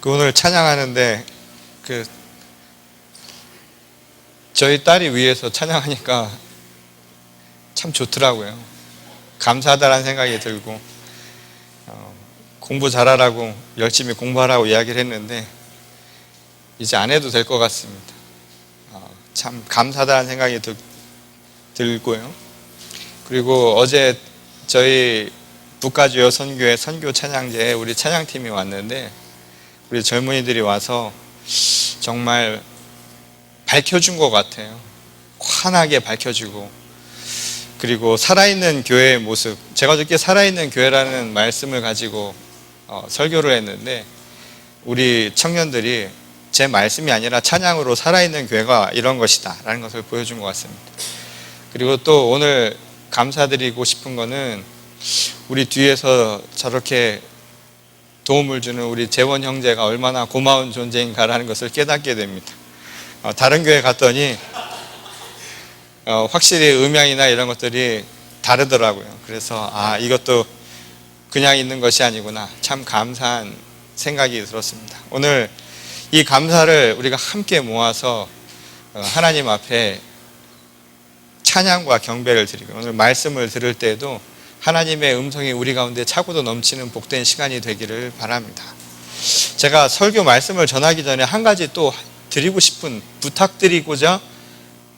오늘 찬양하는데 저희 딸이 위에서 찬양하니까 참 좋더라고요. 감사하다라는 생각이 들고 공부 잘하라고 열심히 공부하라고 이야기를 했는데 이제 안 해도 될 것 같습니다. 참 감사하다는 생각이 들고요. 그리고 어제 저희 북가주요 선교회 선교 찬양제에 우리 찬양팀이 왔는데 우리 젊은이들이 와서 정말 밝혀준 것 같아요. 환하게 밝혀주고, 그리고 살아있는 교회의 모습, 제가 어저께 살아있는 교회라는 말씀을 가지고 설교를 했는데 우리 청년들이 제 말씀이 아니라 찬양으로 살아있는 교회가 이런 것이다 라는 것을 보여준 것 같습니다. 그리고 또 오늘 감사드리고 싶은 거는 우리 뒤에서 저렇게 도움을 주는 우리 재원 형제가 얼마나 고마운 존재인가라는 것을 깨닫게 됩니다. 다른 교회 갔더니 확실히 음향이나 이런 것들이 다르더라고요. 그래서 이것도 그냥 있는 것이 아니구나, 참 감사한 생각이 들었습니다. 오늘 이 감사를 우리가 함께 모아서 하나님 앞에 찬양과 경배를 드리고, 오늘 말씀을 들을 때에도 하나님의 음성이 우리 가운데 차고도 넘치는 복된 시간이 되기를 바랍니다. 제가 설교 말씀을 전하기 전에 한 가지 또 드리고 싶은, 부탁드리고자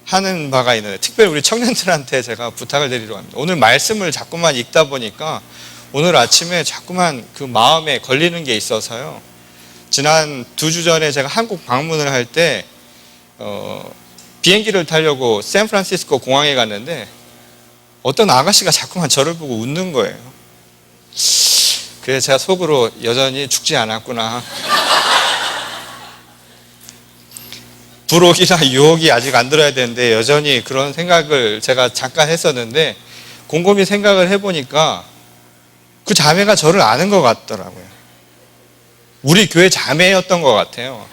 하는 바가 있는데, 특별히 우리 청년들한테 제가 부탁을 드리려고 합니다. 오늘 말씀을 자꾸만 읽다 보니까 오늘 아침에 자꾸만 그 마음에 걸리는 게 있어서요. 지난 2주 전에 제가 한국 방문을 할 때 비행기를 타려고 샌프란시스코 공항에 갔는데 어떤 아가씨가 자꾸만 저를 보고 웃는 거예요. 그래서 제가 속으로 여전히 죽지 않았구나, 불혹이나 유혹이 아직 안 들어야 되는데 여전히 그런 생각을 제가 잠깐 했었는데, 곰곰이 생각을 해보니까 그 자매가 저를 아는 것 같더라고요. 우리 교회 자매였던 것 같아요.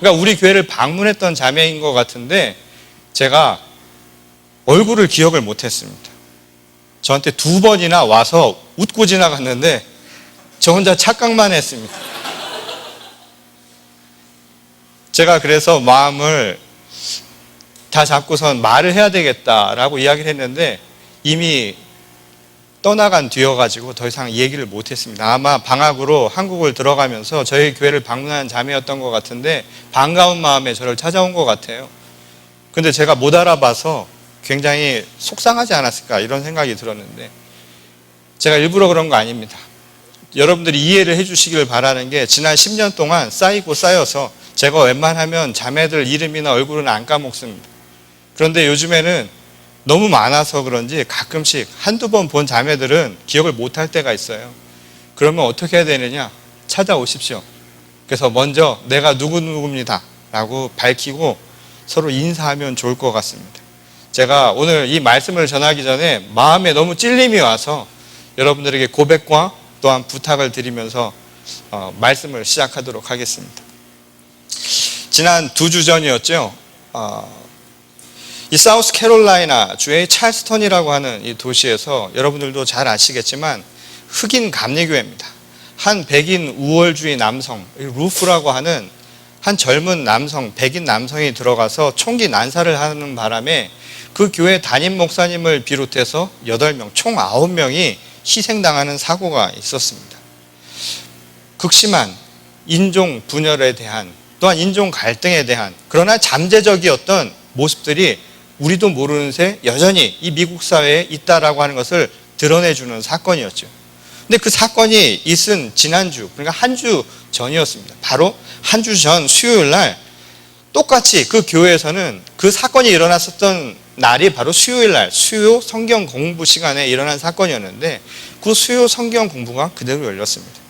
그러니까 우리 교회를 방문했던 자매인 것 같은데 제가 얼굴을 기억을 못했습니다. 저한테 2번이나 와서 웃고 지나갔는데 저 혼자 착각만 했습니다. 제가 그래서 마음을 다 잡고선 말을 해야 되겠다라고 이야기를 했는데 이미 떠나간 뒤여가지고 더 이상 얘기를 못했습니다. 아마 방학으로 한국을 들어가면서 저희 교회를 방문한 자매였던 것 같은데 반가운 마음에 저를 찾아온 것 같아요. 근데 제가 못 알아봐서 굉장히 속상하지 않았을까 이런 생각이 들었는데, 제가 일부러 그런 거 아닙니다. 여러분들이 이해를 해주시길 바라는 게, 지난 10년 동안 쌓이고 쌓여서 제가 웬만하면 자매들 이름이나 얼굴은 안 까먹습니다. 그런데 요즘에는 너무 많아서 그런지 가끔씩 한두 번 본 자매들은 기억을 못할 때가 있어요. 그러면 어떻게 해야 되느냐? 찾아오십시오. 그래서 먼저 내가 누구누구입니다 라고 밝히고 서로 인사하면 좋을 것 같습니다. 제가 오늘 이 말씀을 전하기 전에 마음에 너무 찔림이 와서 여러분들에게 고백과 또한 부탁을 드리면서 말씀을 시작하도록 하겠습니다. 지난 2주 전이었죠. 이 사우스캐롤라이나 주의 찰스턴이라고 하는 이 도시에서 여러분들도 잘 아시겠지만 흑인 감리교회입니다. 한 백인 우월주의 남성, 루프라고 하는 한 젊은 남성, 백인 남성이 들어가서 총기 난사를 하는 바람에 그 교회 담임 목사님을 비롯해서 8명, 총 9명이 희생당하는 사고가 있었습니다. 극심한 인종 분열에 대한, 또한 인종 갈등에 대한, 그러나 잠재적이었던 모습들이 우리도 모르는 새 여전히 이 미국 사회에 있다라고 하는 것을 드러내주는 사건이었죠. 근데 그 사건이 있은 지난주, 그러니까 한 주 전이었습니다. 바로 한 주 전 수요일 날 똑같이 그 교회에서는 그 사건이 일어났었던 날이 바로 수요일 날 수요 성경 공부 시간에 일어난 사건이었는데, 그 수요 성경 공부가 그대로 열렸습니다.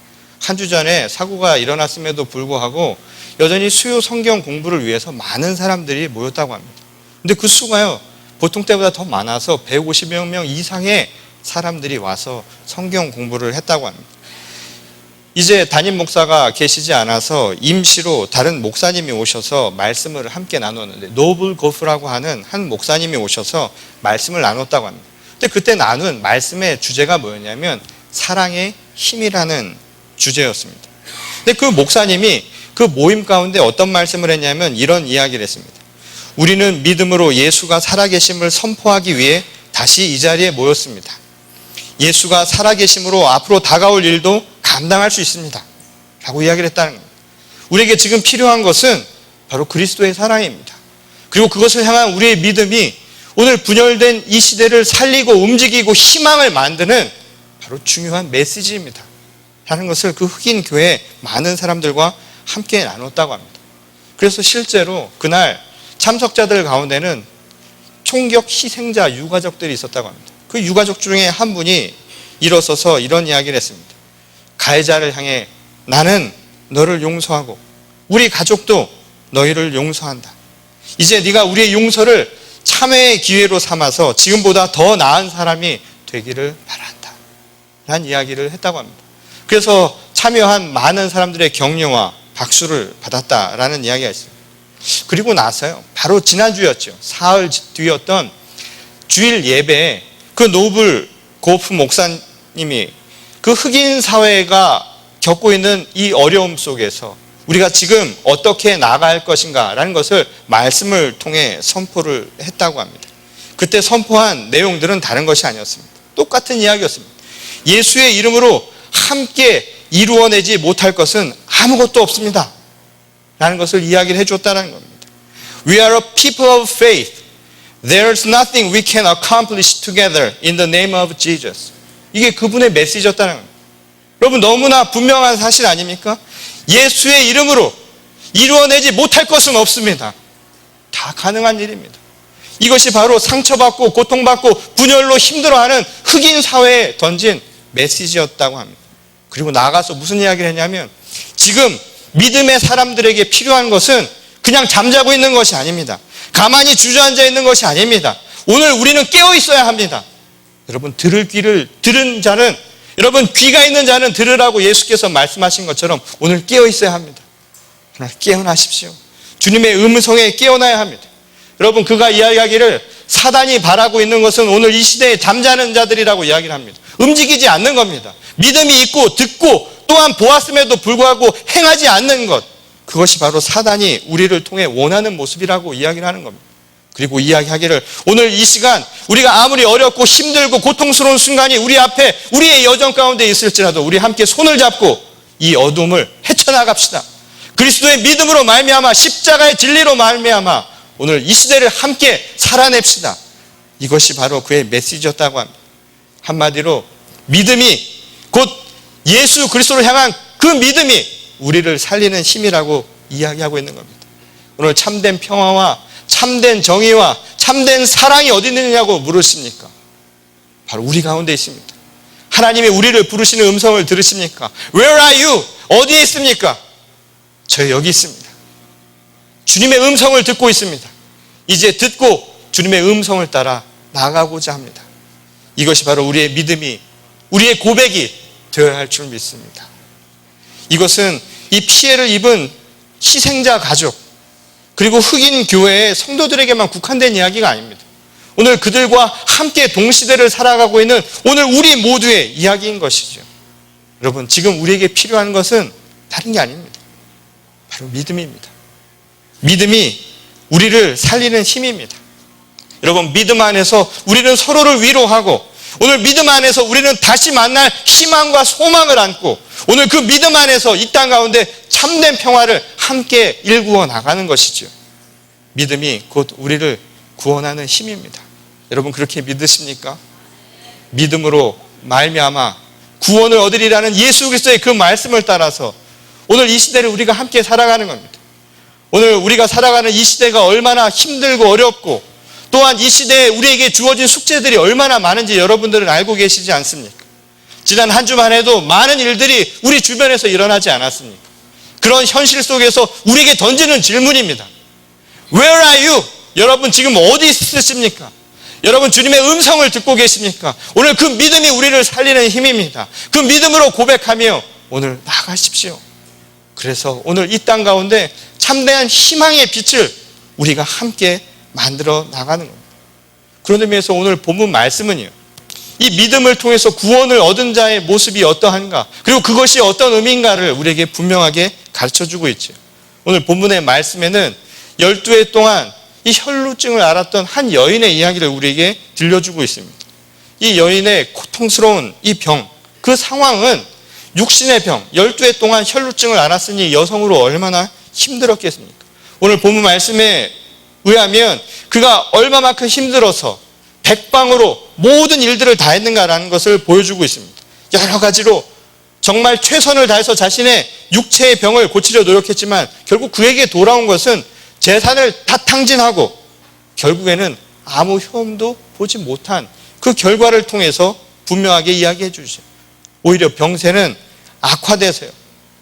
한 주 전에 사고가 일어났음에도 불구하고 여전히 수요 성경 공부를 위해서 많은 사람들이 모였다고 합니다. 근데 그 수가요, 보통 때보다 더 많아서 150여 명 이상의 사람들이 와서 성경 공부를 했다고 합니다. 이제 담임 목사가 계시지 않아서 임시로 다른 목사님이 오셔서 말씀을 함께 나눴는데, 노블 고프라고 하는 한 목사님이 오셔서 말씀을 나눴다고 합니다. 근데 그때 나눈 말씀의 주제가 뭐였냐면 사랑의 힘이라는 주제였습니다. 근데 그 목사님이 그 모임 가운데 어떤 말씀을 했냐면 이런 이야기를 했습니다. 우리는 믿음으로 예수가 살아계심을 선포하기 위해 다시 이 자리에 모였습니다. 예수가 살아계심으로 앞으로 다가올 일도 감당할 수 있습니다. 라고 이야기를 했다는 겁니다. 우리에게 지금 필요한 것은 바로 그리스도의 사랑입니다. 그리고 그것을 향한 우리의 믿음이 오늘 분열된 이 시대를 살리고 움직이고 희망을 만드는 바로 중요한 메시지입니다. 라는 것을 그 흑인 교회 많은 사람들과 함께 나눴다고 합니다. 그래서 실제로 그날 참석자들 가운데는 총격 희생자 유가족들이 있었다고 합니다. 그 유가족 중에 한 분이 일어서서 이런 이야기를 했습니다. 가해자를 향해 나는 너를 용서하고 우리 가족도 너희를 용서한다. 이제 네가 우리의 용서를 참회의 기회로 삼아서 지금보다 더 나은 사람이 되기를 바란다. 라는 이야기를 했다고 합니다. 그래서 참여한 많은 사람들의 격려와 박수를 받았다라는 이야기가 있습니다. 그리고 나서요, 바로 지난주였죠. 사흘 뒤였던 주일 예배에 그 노블 고프 목사님이 그 흑인 사회가 겪고 있는 이 어려움 속에서 우리가 지금 어떻게 나아갈 것인가 라는 것을 말씀을 통해 선포를 했다고 합니다. 그때 선포한 내용들은 다른 것이 아니었습니다. 똑같은 이야기였습니다. 예수의 이름으로 함께 이루어내지 못할 것은 아무것도 없습니다. 라는 것을 이야기를 해줬다는 겁니다. We are a people of faith. There's nothing we can accomplish together in the name of Jesus. 이게 그분의 메시지였다는 겁니다. 여러분 너무나 분명한 사실 아닙니까? 예수의 이름으로 이루어내지 못할 것은 없습니다. 다 가능한 일입니다. 이것이 바로 상처받고 고통받고 분열로 힘들어하는 흑인 사회에 던진 메시지였다고 합니다. 그리고 나아가서 무슨 이야기를 했냐면 지금 믿음의 사람들에게 필요한 것은 그냥 잠자고 있는 것이 아닙니다. 가만히 주저앉아 있는 것이 아닙니다. 오늘 우리는 깨어 있어야 합니다. 여러분 들을 귀를 들은 자는 여러분 귀가 있는 자는 들으라고 예수께서 말씀하신 것처럼 오늘 깨어 있어야 합니다. 오늘 깨어나십시오. 주님의 음성에 깨어나야 합니다. 여러분 그가 이야기하기를 사단이 바라고 있는 것은 오늘 이 시대에 잠자는 자들이라고 이야기를 합니다. 움직이지 않는 겁니다. 믿음이 있고 듣고 또한 보았음에도 불구하고 행하지 않는 것, 그것이 바로 사단이 우리를 통해 원하는 모습이라고 이야기를 하는 겁니다. 그리고 이야기하기를 오늘 이 시간 우리가 아무리 어렵고 힘들고 고통스러운 순간이 우리 앞에 우리의 여정 가운데 있을지라도 우리 함께 손을 잡고 이 어둠을 헤쳐나갑시다. 그리스도의 믿음으로 말미암아 십자가의 진리로 말미암아 오늘 이 시대를 함께 살아냅시다. 이것이 바로 그의 메시지였다고 합니다. 한마디로 믿음이 곧 예수 그리스도를 향한 그 믿음이 우리를 살리는 힘이라고 이야기하고 있는 겁니다. 오늘 참된 평화와 참된 정의와 참된 사랑이 어디 있느냐고 물으십니까? 바로 우리 가운데 있습니다. 하나님이 우리를 부르시는 음성을 들으십니까? Where are you? 어디에 있습니까? 저 여기 있습니다. 주님의 음성을 듣고 있습니다. 이제 듣고 주님의 음성을 따라 나아가고자 합니다. 이것이 바로 우리의 믿음이 우리의 고백이 되어야 할 줄 믿습니다. 이것은 이 피해를 입은 희생자 가족 그리고 흑인 교회의 성도들에게만 국한된 이야기가 아닙니다. 오늘 그들과 함께 동시대를 살아가고 있는 오늘 우리 모두의 이야기인 것이죠. 여러분 지금 우리에게 필요한 것은 다른 게 아닙니다. 바로 믿음입니다. 믿음이 우리를 살리는 힘입니다. 여러분 믿음 안에서 우리는 서로를 위로하고 오늘 믿음 안에서 우리는 다시 만날 희망과 소망을 안고 오늘 그 믿음 안에서 이 땅 가운데 참된 평화를 함께 일구어 나가는 것이죠. 믿음이 곧 우리를 구원하는 힘입니다. 여러분 그렇게 믿으십니까? 믿음으로 말미암아 구원을 얻으리라는 예수 그리스도의 그 말씀을 따라서 오늘 이 시대를 우리가 함께 살아가는 겁니다. 오늘 우리가 살아가는 이 시대가 얼마나 힘들고 어렵고 또한 이 시대에 우리에게 주어진 숙제들이 얼마나 많은지 여러분들은 알고 계시지 않습니까? 지난 한 주만 해도 많은 일들이 우리 주변에서 일어나지 않았습니까? 그런 현실 속에서 우리에게 던지는 질문입니다. Where are you? 여러분 지금 어디 있으십니까? 여러분 주님의 음성을 듣고 계십니까? 오늘 그 믿음이 우리를 살리는 힘입니다. 그 믿음으로 고백하며 오늘 나가십시오. 그래서 오늘 이 땅 가운데 참된 희망의 빛을 우리가 함께 만들어 나가는 겁니다. 그런 의미에서 오늘 본문 말씀은요, 이 믿음을 통해서 구원을 얻은 자의 모습이 어떠한가, 그리고 그것이 어떤 의미인가를 우리에게 분명하게 가르쳐주고 있죠. 오늘 본문의 말씀에는 12해 동안 이 혈루증을 앓았던 한 여인의 이야기를 우리에게 들려주고 있습니다. 이 여인의 고통스러운 이 병, 그 상황은 육신의 병, 12해 동안 혈루증을 앓았으니 여성으로 얼마나 힘들었겠습니까? 오늘 본문 말씀에 의하면 그가 얼마만큼 힘들어서 백방으로 모든 일들을 다 했는가라는 것을 보여주고 있습니다. 여러 가지로 정말 최선을 다해서 자신의 육체의 병을 고치려 노력했지만 결국 그에게 돌아온 것은 재산을 다 탕진하고 결국에는 아무 효험도 보지 못한 그 결과를 통해서 분명하게 이야기해 주시죠. 오히려 병세는 악화돼서요,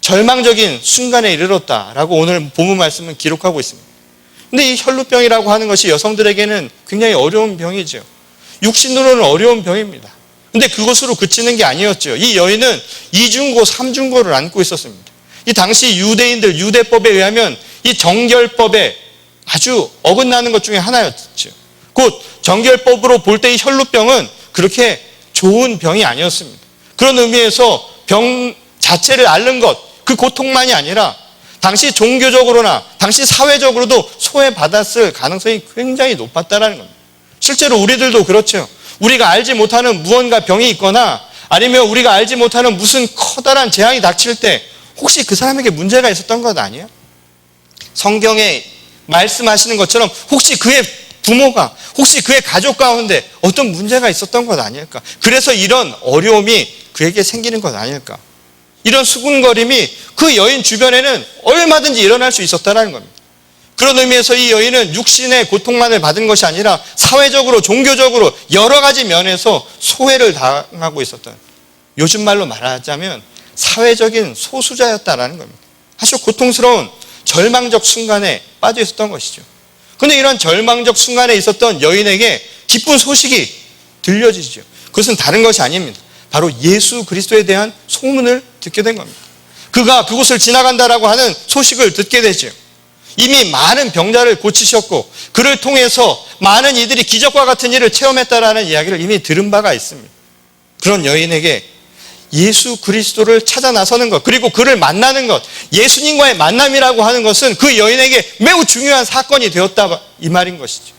절망적인 순간에 이르렀다라고 오늘 본문 말씀은 기록하고 있습니다. 근데 이 혈루병이라고 하는 것이 여성들에게는 굉장히 어려운 병이죠. 육신으로는 어려운 병입니다. 근데 그것으로 그치는 게 아니었죠. 이 여인은 이중고, 삼중고를 안고 있었습니다. 이 당시 유대인들 유대법에 의하면 이 정결법에 아주 어긋나는 것 중에 하나였죠. 곧 정결법으로 볼 때 이 혈루병은 그렇게 좋은 병이 아니었습니다. 그런 의미에서 병 자체를 앓는 것, 그 고통만이 아니라 당시 종교적으로나 당시 사회적으로도 소외받았을 가능성이 굉장히 높았다는 겁니다. 실제로 우리들도 그렇죠. 우리가 알지 못하는 무언가 병이 있거나 아니면 우리가 알지 못하는 무슨 커다란 재앙이 닥칠 때 혹시 그 사람에게 문제가 있었던 것 아니에요? 성경에 말씀하시는 것처럼 혹시 그의 부모가, 혹시 그의 가족 가운데 어떤 문제가 있었던 것 아닐까? 그래서 이런 어려움이 그에게 생기는 것 아닐까? 이런 수군거림이 그 여인 주변에는 얼마든지 일어날 수 있었다는 겁니다. 그런 의미에서 이 여인은 육신의 고통만을 받은 것이 아니라 사회적으로, 종교적으로 여러 가지 면에서 소외를 당하고 있었던, 요즘 말로 말하자면 사회적인 소수자였다라는 겁니다. 아주 고통스러운 절망적 순간에 빠져 있었던 것이죠. 그런데 이런 절망적 순간에 있었던 여인에게 기쁜 소식이 들려지죠. 그것은 다른 것이 아닙니다. 바로 예수 그리스도에 대한 소문을 듣게 된 겁니다. 그가 그곳을 지나간다라고 하는 소식을 듣게 되죠. 이미 많은 병자를 고치셨고 그를 통해서 많은 이들이 기적과 같은 일을 체험했다라는 이야기를 이미 들은 바가 있습니다. 그런 여인에게 예수 그리스도를 찾아 나서는 것, 그리고 그를 만나는 것, 예수님과의 만남이라고 하는 것은 그 여인에게 매우 중요한 사건이 되었다, 이 말인 것이죠.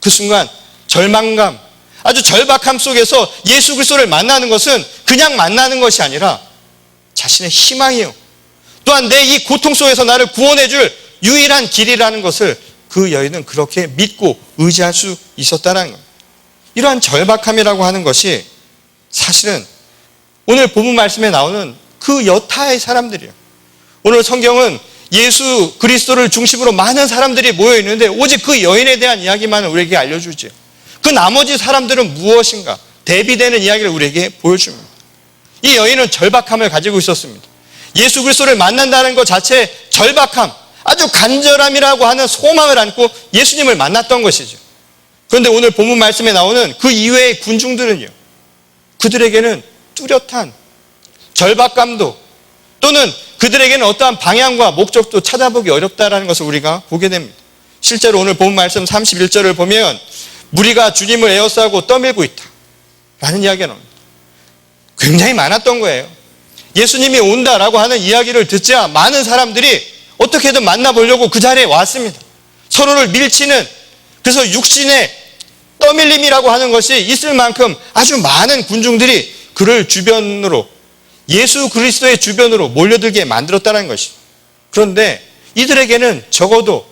그 순간 절망감, 아주 절박함 속에서 예수 그리스도를 만나는 것은 그냥 만나는 것이 아니라 자신의 희망이요, 또한 내 이 고통 속에서 나를 구원해 줄 유일한 길이라는 것을 그 여인은 그렇게 믿고 의지할 수 있었다는 겁니다. 이러한 절박함이라고 하는 것이 사실은 오늘 본문 말씀에 나오는 그 여타의 사람들이에요. 오늘 성경은 예수 그리스도를 중심으로 많은 사람들이 모여 있는데 오직 그 여인에 대한 이야기만을 우리에게 알려주죠. 그 나머지 사람들은 무엇인가 대비되는 이야기를 우리에게 보여줍니다. 이 여인은 절박함을 가지고 있었습니다. 예수 그리스도를 만난다는 것 자체에 절박함, 아주 간절함이라고 하는 소망을 안고 예수님을 만났던 것이죠. 그런데 오늘 본문 말씀에 나오는 그 이외의 군중들은요, 그들에게는 뚜렷한 절박감도 또는 그들에게는 어떠한 방향과 목적도 찾아보기 어렵다라는 것을 우리가 보게 됩니다. 실제로 오늘 본문 말씀 31절을 보면 무리가 주님을 에워싸고 떠밀고 있다 라는 이야기가 나옵니다. 굉장히 많았던 거예요. 예수님이 온다라고 하는 이야기를 듣자 많은 사람들이 어떻게든 만나보려고 그 자리에 왔습니다. 서로를 밀치는, 그래서 육신의 떠밀림이라고 하는 것이 있을 만큼 아주 많은 군중들이 그를 주변으로, 예수 그리스도의 주변으로 몰려들게 만들었다는 것이죠. 그런데 이들에게는 적어도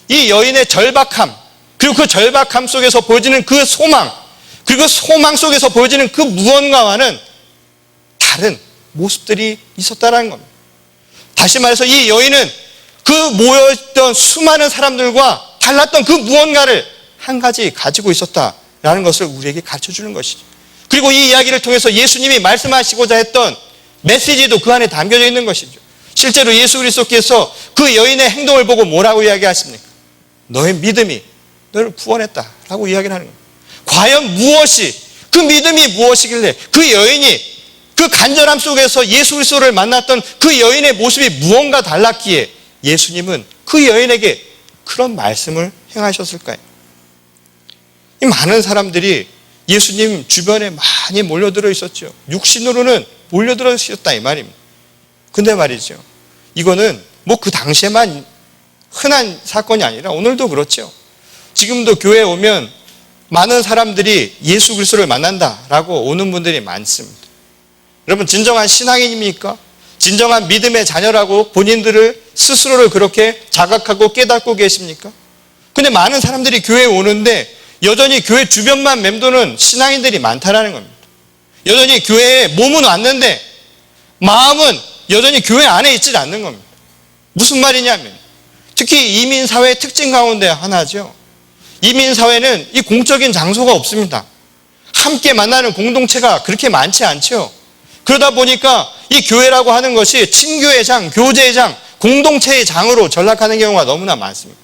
이 여인의 절박함, 그리고 그 절박함 속에서 보여지는 그 소망, 그리고 소망 속에서 보여지는 그 무언가와는 다른 모습들이 있었다는 겁니다. 다시 말해서 이 여인은 그 모여있던 수많은 사람들과 달랐던 그 무언가를 한 가지 가지고 있었다라는 것을 우리에게 가르쳐주는 것이죠. 그리고 이 이야기를 통해서 예수님이 말씀하시고자 했던 메시지도 그 안에 담겨져 있는 것이죠. 실제로 예수 그리스도께서 그 여인의 행동을 보고 뭐라고 이야기하십니까? 너의 믿음이 너를 구원했다라고 이야기를 하는 겁니다. 과연 무엇이, 그 믿음이 무엇이길래 그 여인이 그 간절함 속에서 예수 그리스도를 만났던 그 여인의 모습이 무언가 달랐기에 예수님은 그 여인에게 그런 말씀을 행하셨을까요? 이 많은 사람들이 예수님 주변에 많이 몰려들어 있었죠. 육신으로는 몰려들어 있었다 이 말입니다. 근데 말이죠, 이거는 뭐 그 당시에만 흔한 사건이 아니라 오늘도 그렇죠. 지금도 교회에 오면 많은 사람들이 예수 그리스도를 만난다라고 오는 분들이 많습니다. 여러분, 진정한 신앙인입니까? 진정한 믿음의 자녀라고 본인들을 스스로를 그렇게 자각하고 깨닫고 계십니까? 근데 많은 사람들이 교회에 오는데 여전히 교회 주변만 맴도는 신앙인들이 많다라는 겁니다. 여전히 교회에 몸은 왔는데 마음은 여전히 교회 안에 있지 않는 겁니다. 무슨 말이냐면, 특히 이민사회의 특징 가운데 하나죠. 이민사회는 이 공적인 장소가 없습니다. 함께 만나는 공동체가 그렇게 많지 않죠. 그러다 보니까 이 교회라고 하는 것이 친교의 장, 교제의 장, 공동체의 장으로 전락하는 경우가 너무나 많습니다.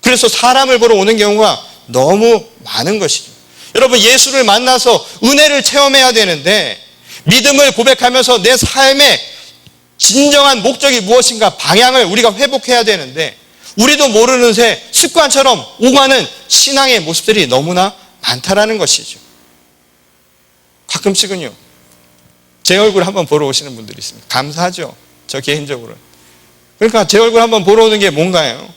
그래서 사람을 보러 오는 경우가 너무 많은 것이죠. 여러분, 예수를 만나서 은혜를 체험해야 되는데 믿음을 고백하면서 내 삶의 진정한 목적이 무엇인가 방향을 우리가 회복해야 되는데 우리도 모르는 새 습관처럼 오가는 신앙의 모습들이 너무나 많다라는 것이죠. 가끔씩은요, 제 얼굴 한번 보러 오시는 분들이 있습니다. 감사하죠, 저 개인적으로. 그러니까 제 얼굴 한번 보러 오는 게 뭔가요?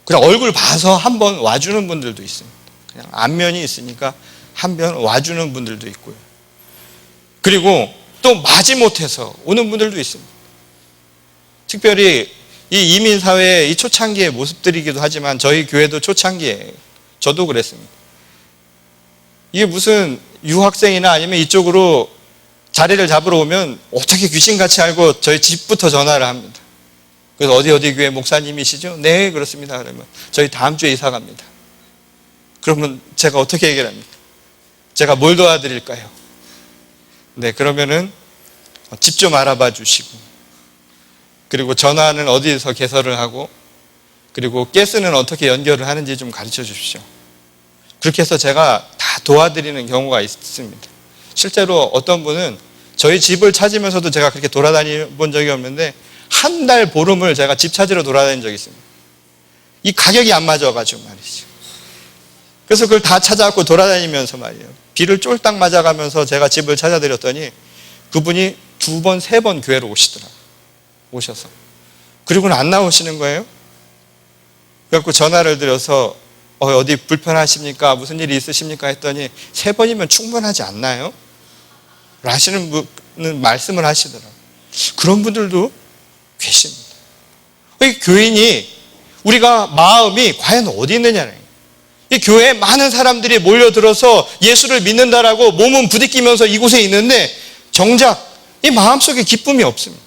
그냥 얼굴 봐서 한번 와주는 분들도 있습니다. 그냥 안면이 있으니까 한 번 와주는 분들도 있고요. 그리고 또 마지못해서 오는 분들도 있습니다. 특별히 이 이민사회의 이 초창기의 모습들이기도 하지만 저희 교회도 초창기에 저도 그랬습니다. 이게 무슨 유학생이나 아니면 이쪽으로 자리를 잡으러 오면 어떻게 귀신같이 알고 저희 집부터 전화를 합니다. 그래서 어디 교회 목사님이시죠? 네, 그렇습니다. 그러면 저희 다음 주에 이사 갑니다. 그러면 제가 어떻게 해결합니까? 제가 뭘 도와드릴까요? 네, 그러면은 집 좀 알아봐 주시고, 그리고 전화는 어디에서 개설을 하고, 그리고 가스는 어떻게 연결을 하는지 좀 가르쳐 주십시오. 그렇게 해서 제가 다 도와드리는 경우가 있습니다. 실제로 어떤 분은 저희 집을 찾으면서도 제가 그렇게 돌아다니 본 적이 없는데 한 달 보름을 제가 집 찾으러 돌아다닌 적이 있습니다. 이 가격이 안 맞아가지고 말이죠. 그래서 그걸 다 찾아갖고 돌아다니면서 말이에요. 비를 쫄딱 맞아가면서 제가 집을 찾아드렸더니 그분이 2번, 3번 교회로 오시더라고요. 오셔서. 그리고는 안 나오시는 거예요. 그래갖고 전화를 드려서 어디 불편하십니까? 무슨 일이 있으십니까? 했더니 3번이면 충분하지 않나요? 라시는 분은 말씀을 하시더라고요. 그런 분들도 계십니다. 이 교인이 우리가 마음이 과연 어디 있느냐는 거예요. 이 교회에 많은 사람들이 몰려들어서 예수를 믿는다라고 몸은 부딪히면서 이곳에 있는데 정작 이 마음속에 기쁨이 없습니다.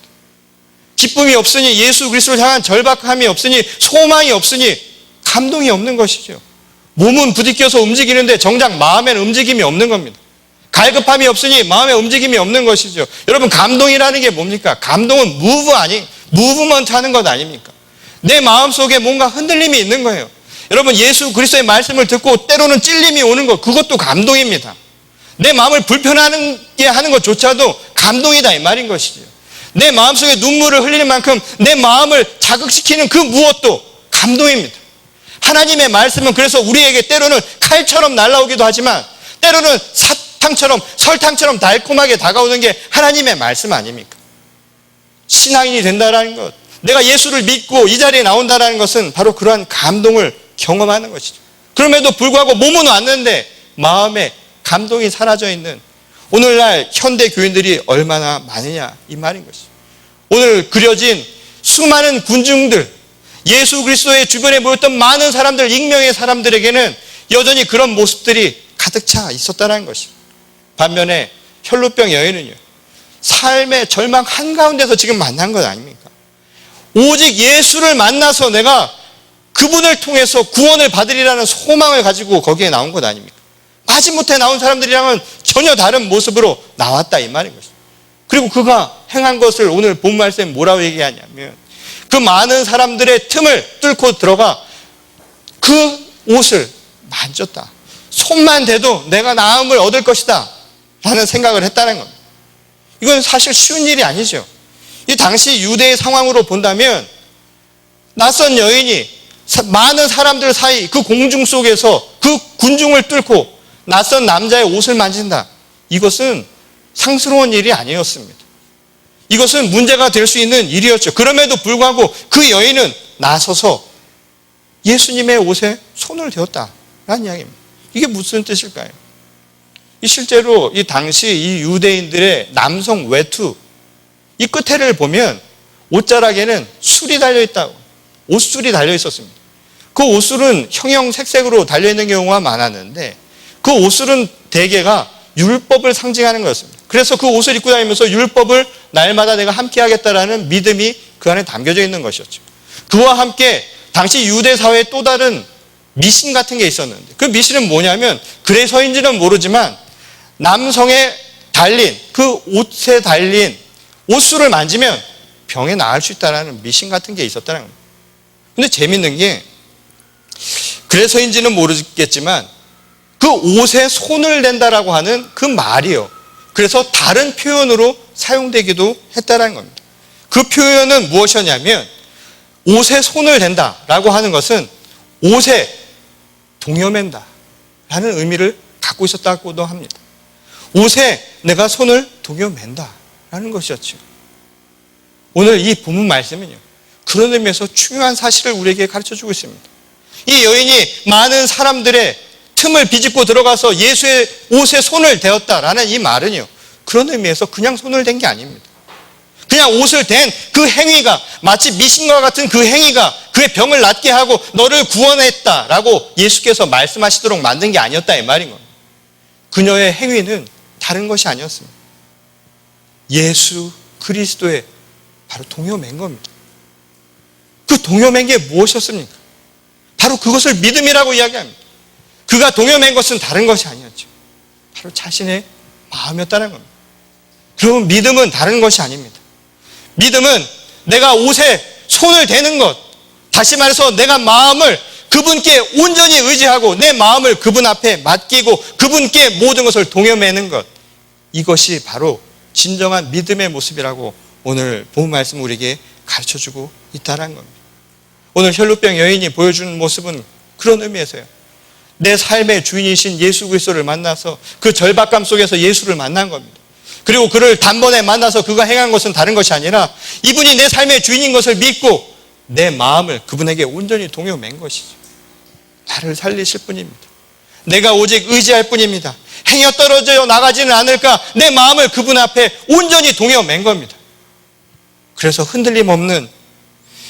기쁨이 없으니 예수 그리스도를 향한 절박함이 없으니 소망이 없으니 감동이 없는 것이죠. 몸은 부딪혀서 움직이는데 정작 마음에는 움직임이 없는 겁니다. 갈급함이 없으니 마음에 움직임이 없는 것이죠. 여러분, 감동이라는 게 뭡니까? 감동은 무브먼트 하는 것 아닙니까? 내 마음속에 뭔가 흔들림이 있는 거예요. 여러분, 예수 그리스도의 말씀을 듣고 때로는 찔림이 오는 것, 그것도 감동입니다. 내 마음을 불편하게 하는 것조차도 감동이다 이 말인 것이죠. 내 마음속에 눈물을 흘리는 만큼 내 마음을 자극시키는 그 무엇도 감동입니다. 하나님의 말씀은 그래서 우리에게 때로는 칼처럼 날아오기도 하지만 때로는 사탕처럼 설탕처럼 달콤하게 다가오는 게 하나님의 말씀 아닙니까? 신앙인이 된다는 것, 내가 예수를 믿고 이 자리에 나온다는 것은 바로 그러한 감동을 경험하는 것이죠. 그럼에도 불구하고 몸은 왔는데 마음에 감동이 사라져 있는 오늘날 현대 교인들이 얼마나 많으냐 이 말인 것이죠. 오늘 그려진 수많은 군중들, 예수 그리스도의 주변에 모였던 많은 사람들, 익명의 사람들에게는 여전히 그런 모습들이 가득 차 있었다는 것이죠. 반면에 혈루병 여인은요, 삶의 절망 한가운데서 지금 만난 것 아닙니까? 오직 예수를 만나서 내가 그분을 통해서 구원을 받으리라는 소망을 가지고 거기에 나온 것 아닙니까? 마지못해 나온 사람들이랑은 전혀 다른 모습으로 나왔다 이 말인 것이죠. 그리고 그가 행한 것을 오늘 본 말씀에 뭐라고 얘기하냐면 그 많은 사람들의 틈을 뚫고 들어가 그 옷을 만졌다. 손만 대도 내가 나음을 얻을 것이다 라는 생각을 했다는 겁니다. 이건 사실 쉬운 일이 아니죠. 이 당시 유대의 상황으로 본다면 낯선 여인이 많은 사람들 사이 그 공중 속에서 그 군중을 뚫고 낯선 남자의 옷을 만진다. 이것은 상스러운 일이 아니었습니다. 이것은 문제가 될 수 있는 일이었죠. 그럼에도 불구하고 그 여인은 나서서 예수님의 옷에 손을 대었다라는 이야기입니다. 이게 무슨 뜻일까요? 실제로 이 당시 이 유대인들의 남성 외투, 이 끝에를 보면 옷자락에는 술이 달려있다고, 옷술이 달려있었습니다. 그 옷술은 형형색색으로 달려있는 경우가 많았는데 그 옷술은 대개가 율법을 상징하는 거였습니다. 그래서 그 옷을 입고 다니면서 율법을 날마다 내가 함께 하겠다라는 믿음이 그 안에 담겨져 있는 것이었죠. 그와 함께 당시 유대 사회에 또 다른 미신 같은 게 있었는데 그 미신은 뭐냐면, 그래서인지는 모르지만 남성의 달린 그 옷에 달린 옷술을 만지면 병에 나을 수 있다는 미신 같은 게 있었다는 겁니다. 근데 재밌는 게, 그래서인지는 모르겠지만 그 옷에 손을 댄다라고 하는 그 말이요, 그래서 다른 표현으로 사용되기도 했다는 겁니다. 그 표현은 무엇이었냐면, 옷에 손을 댄다라고 하는 것은 옷에 동여맨다 라는 의미를 갖고 있었다고도 합니다. 옷에 내가 손을 동여맨다 라는 것이었죠. 오늘 이 본문 말씀은요, 그런 의미에서 중요한 사실을 우리에게 가르쳐주고 있습니다. 이 여인이 많은 사람들의 틈을 비집고 들어가서 예수의 옷에 손을 대었다라는 이 말은요, 그런 의미에서 그냥 손을 댄 게 아닙니다. 그냥 옷을 댄 그 행위가 마치 미신과 같은 그 행위가 그의 병을 낫게 하고 너를 구원했다라고 예수께서 말씀하시도록 만든 게 아니었다 이 말인 겁니다. 그녀의 행위는 다른 것이 아니었습니다. 예수 그리스도의 바로 동여맨 겁니다. 그 동여맨 게 무엇이었습니까? 바로 그것을 믿음이라고 이야기합니다. 그가 동여맨 것은 다른 것이 아니었죠. 바로 자신의 마음이었다는 겁니다. 그러면 믿음은 다른 것이 아닙니다. 믿음은 내가 옷에 손을 대는 것, 다시 말해서 내가 마음을 그분께 온전히 의지하고 내 마음을 그분 앞에 맡기고 그분께 모든 것을 동여매는 것, 이것이 바로 진정한 믿음의 모습이라고 오늘 본 말씀 우리에게 가르쳐주고 있다는 겁니다. 오늘 혈루병 여인이 보여주는 모습은 그런 의미에서요, 내 삶의 주인이신 예수 그리스도를 만나서 그 절박감 속에서 예수를 만난 겁니다. 그리고 그를 단번에 만나서 그가 행한 것은 다른 것이 아니라 이분이 내 삶의 주인인 것을 믿고 내 마음을 그분에게 온전히 동여맨 것이죠. 나를 살리실 분입니다. 내가 오직 의지할 뿐입니다. 행여 떨어져 나가지는 않을까 내 마음을 그분 앞에 온전히 동여맨 겁니다. 그래서 흔들림 없는,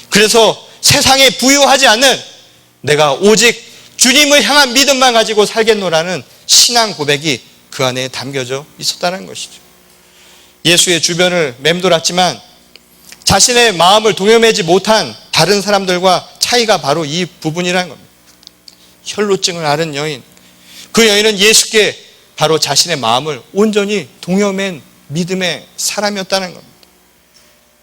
그래서 세상에 부유하지 않는 내가 오직 주님을 향한 믿음만 가지고 살겠노라는 신앙 고백이 그 안에 담겨져 있었다는 것이죠. 예수의 주변을 맴돌았지만 자신의 마음을 동여매지 못한 다른 사람들과 차이가 바로 이 부분이라는 겁니다. 혈루증을 앓은 여인, 그 여인은 예수께 바로 자신의 마음을 온전히 동여맨 믿음의 사람이었다는 겁니다.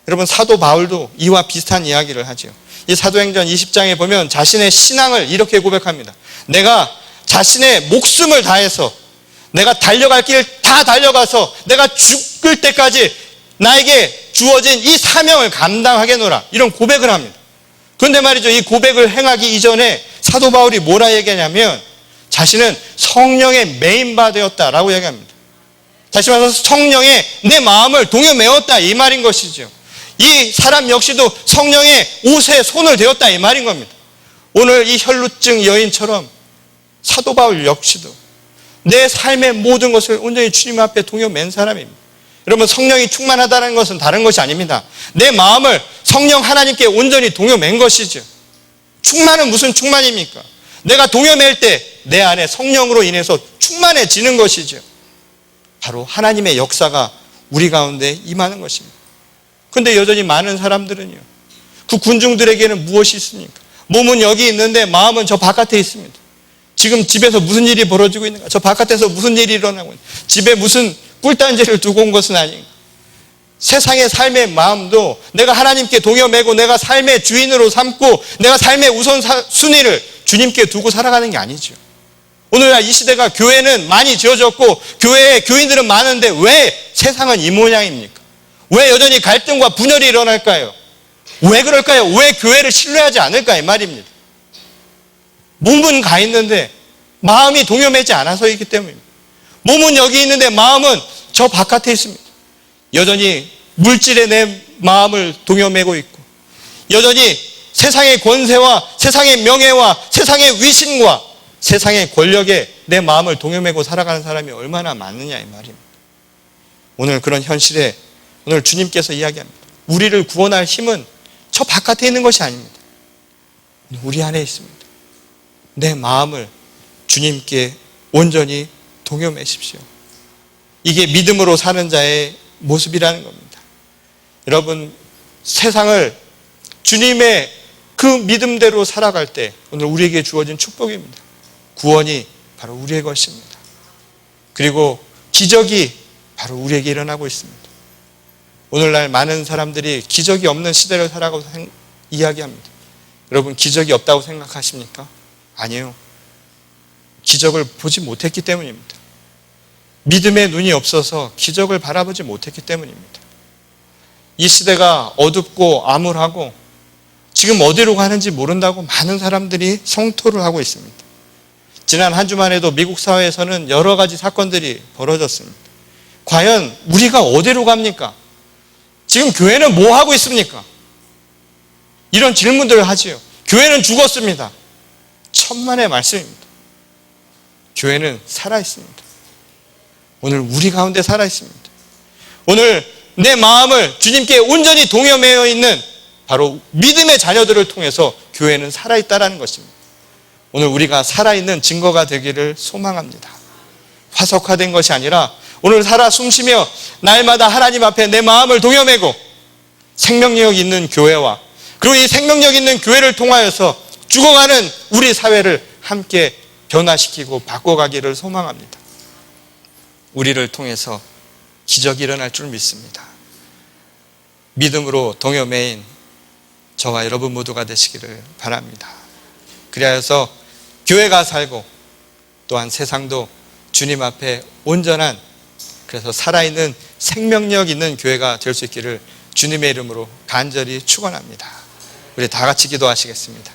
여러분, 사도 바울도 이와 비슷한 이야기를 하죠. 이 사도행전 20장에 보면 자신의 신앙을 이렇게 고백합니다. 내가 자신의 목숨을 다해서 내가 달려갈 길 다 달려가서 내가 죽을 때까지 나에게 주어진 이 사명을 감당하겠노라, 이런 고백을 합니다. 그런데 말이죠, 이 고백을 행하기 이전에 사도 바울이 뭐라 얘기하냐면 자신은 성령의 메인바 되었다라고 얘기합니다. 다시 말해서 성령에 내 마음을 동여매었다 이 말인 것이죠. 이 사람 역시도 성령의 옷에 손을 대었다 이 말인 겁니다. 오늘 이 혈루증 여인처럼 사도 바울 역시도 내 삶의 모든 것을 온전히 주님 앞에 동여맨 사람입니다. 여러분, 성령이 충만하다는 것은 다른 것이 아닙니다. 내 마음을 성령 하나님께 온전히 동여맨 것이죠. 충만은 무슨 충만입니까? 내가 동여맬 때 내 안에 성령으로 인해서 충만해지는 것이죠. 바로 하나님의 역사가 우리 가운데 임하는 것입니다. 그런데 여전히 많은 사람들은요, 그 군중들에게는 무엇이 있습니까? 몸은 여기 있는데 마음은 저 바깥에 있습니다. 지금 집에서 무슨 일이 벌어지고 있는가? 저 바깥에서 무슨 일이 일어나고 있는가? 집에 무슨 꿀단지를 두고 온 것은 아닌가? 세상의 삶의 마음도 내가 하나님께 동여매고 내가 삶의 주인으로 삼고 내가 삶의 우선순위를 주님께 두고 살아가는 게 아니죠. 오늘날 이 시대가 교회는 많이 지어졌고 교회에 교인들은 많은데 왜 세상은 이 모양입니까? 왜 여전히 갈등과 분열이 일어날까요? 왜 그럴까요? 왜 교회를 신뢰하지 않을까 이 말입니다. 몸은 가 있는데 마음이 동여매지 않아서이기 때문입니다. 몸은 여기 있는데 마음은 저 바깥에 있습니다. 여전히 물질에 내 마음을 동요매고 있고, 여전히 세상의 권세와 세상의 명예와 세상의 위신과 세상의 권력에 내 마음을 동요매고 살아가는 사람이 얼마나 많느냐 이 말입니다. 오늘 그런 현실에 오늘 주님께서 이야기합니다. 우리를 구원할 힘은 저 바깥에 있는 것이 아닙니다. 우리 안에 있습니다. 내 마음을 주님께 온전히 동요매십시오. 이게 믿음으로 사는 자의 모습이라는 겁니다. 여러분, 세상을 주님의 그 믿음대로 살아갈 때 오늘 우리에게 주어진 축복입니다. 구원이 바로 우리의 것입니다. 그리고 기적이 바로 우리에게 일어나고 있습니다. 오늘날 많은 사람들이 기적이 없는 시대를 살아가고 이야기합니다. 여러분, 기적이 없다고 생각하십니까? 아니에요. 기적을 보지 못했기 때문입니다. 믿음의 눈이 없어서 기적을 바라보지 못했기 때문입니다. 이 시대가 어둡고 암울하고 지금 어디로 가는지 모른다고 많은 사람들이 성토를 하고 있습니다. 지난 한 주만 해도 미국 사회에서는 여러 가지 사건들이 벌어졌습니다. 과연 우리가 어디로 갑니까? 지금 교회는 뭐 하고 있습니까? 이런 질문들을 하지요. 교회는 죽었습니다. 천만의 말씀입니다. 교회는 살아있습니다. 오늘 우리 가운데 살아있습니다. 오늘 내 마음을 주님께 온전히 동요매어 있는 바로 믿음의 자녀들을 통해서 교회는 살아있다는 것입니다. 오늘 우리가 살아있는 증거가 되기를 소망합니다. 화석화된 것이 아니라 오늘 살아 숨쉬며 날마다 하나님 앞에 내 마음을 동요매고 생명력 있는 교회와 그리고 이 생명력 있는 교회를 통하여서 죽어가는 우리 사회를 함께 변화시키고 바꿔가기를 소망합니다. 우리를 통해서 기적이 일어날 줄 믿습니다. 믿음으로 동요매인 저와 여러분 모두가 되시기를 바랍니다. 그리하여서 교회가 살고 또한 세상도 주님 앞에 온전한, 그래서 살아있는 생명력 있는 교회가 될 수 있기를 주님의 이름으로 간절히 축원합니다. 우리 다 같이 기도하시겠습니다.